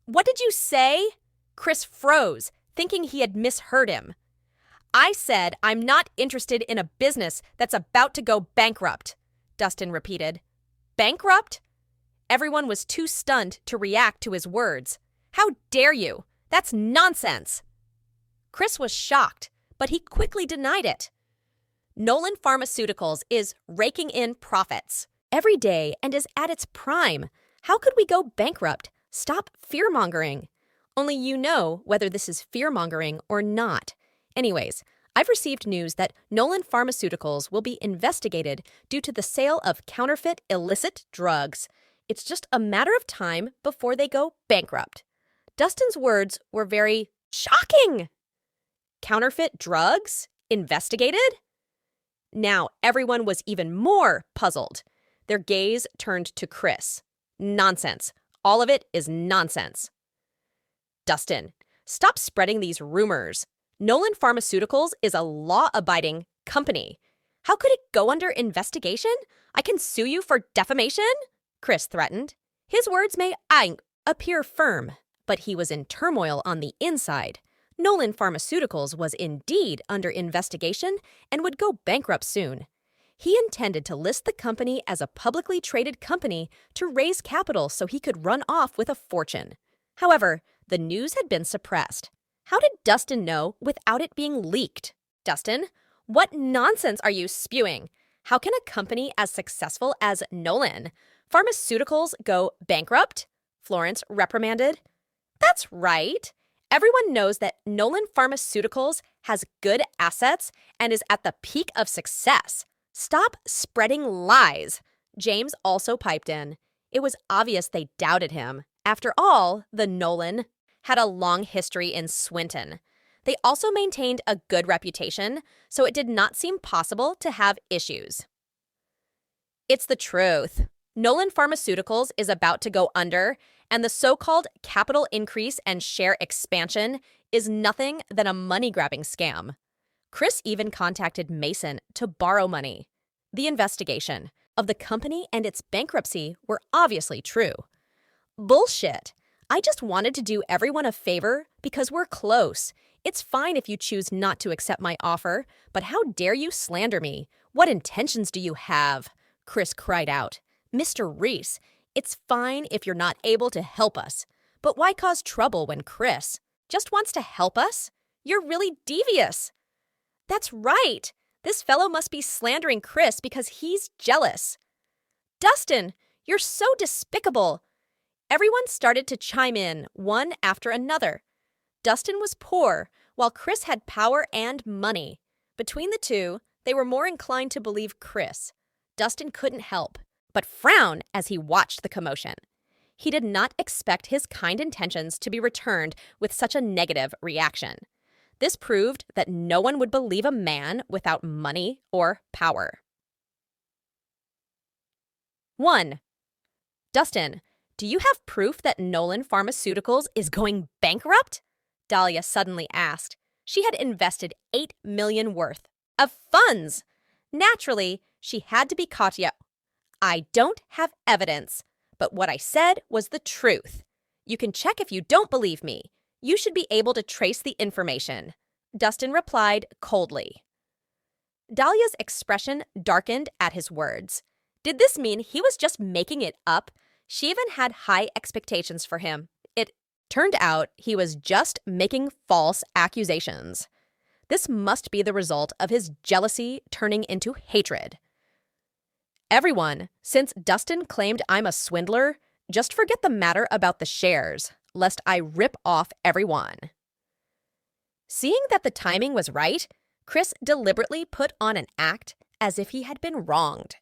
What did you say? Chris froze, thinking he had misheard him. I said I'm not interested in a business that's about to go bankrupt, Dustin repeated. Bankrupt? Everyone was too stunned to react to his words. How dare you? That's nonsense. Chris was shocked, but he quickly denied it. Nolan Pharmaceuticals is raking in profits every day and is at its prime. How could we go bankrupt? Stop fear-mongering. Only you know whether this is fear-mongering or not. Anyways, I've received news that Nolan Pharmaceuticals will be investigated due to the sale of counterfeit illicit drugs. It's just a matter of time before they go bankrupt. Dustin's words were very shocking. Counterfeit drugs? Investigated? Now everyone was even more puzzled. Their gaze turned to Chris. Nonsense. All of it is nonsense. Dustin, stop spreading these rumors. Nolan Pharmaceuticals is a law-abiding company. How could it go under investigation? I can sue you for defamation? Chris threatened. His words may appear firm, but he was in turmoil on the inside. Nolan Pharmaceuticals was indeed under investigation and would go bankrupt soon. He intended to list the company as a publicly traded company to raise capital so he could run off with a fortune. However, the news had been suppressed. How did Dustin know without it being leaked? Dustin, what nonsense are you spewing? How can a company as successful as Nolan Pharmaceuticals go bankrupt? Florence reprimanded. That's right. Everyone knows that Nolan Pharmaceuticals has good assets and is at the peak of success. Stop spreading lies. James also piped in. It was obvious they doubted him. After all, the Nolan had a long history in Swinton. They also maintained a good reputation, so it did not seem possible to have issues. It's the truth. Nolan Pharmaceuticals is about to go under, and the so-called capital increase and share expansion is nothing than a money-grabbing scam. Chris even contacted Mason to borrow money. The investigation of the company and its bankruptcy were obviously true. Bullshit. I just wanted to do everyone a favor because we're close. It's fine if you choose not to accept my offer, but how dare you slander me? What intentions do you have? Chris cried out. Mr. Rhys, it's fine if you're not able to help us, but why cause trouble when Chris just wants to help us? You're really devious. That's right. This fellow must be slandering Chris because he's jealous. Dustin, you're so despicable. Everyone started to chime in, one after another. Dustin was poor, while Chris had power and money. Between the two, they were more inclined to believe Chris. Dustin couldn't help but frown as he watched the commotion. He did not expect his kind intentions to be returned with such a negative reaction. This proved that no one would believe a man without money or power. 1. Dustin, do you have proof that Nolan Pharmaceuticals is going bankrupt? Dahlia suddenly asked. She had invested $8 million worth of funds. Naturally, she had to be caught. I don't have evidence, but what I said was the truth. You can check if you don't believe me. You should be able to trace the information. Dustin replied coldly. Dahlia's expression darkened at his words. Did this mean he was just making it up? She even had high expectations for him. It turned out he was just making false accusations. This must be the result of his jealousy turning into hatred. Everyone, since Dustin claimed I'm a swindler, just forget the matter about the shares, lest I rip off everyone. Seeing that the timing was right, Chris deliberately put on an act as if he had been wronged.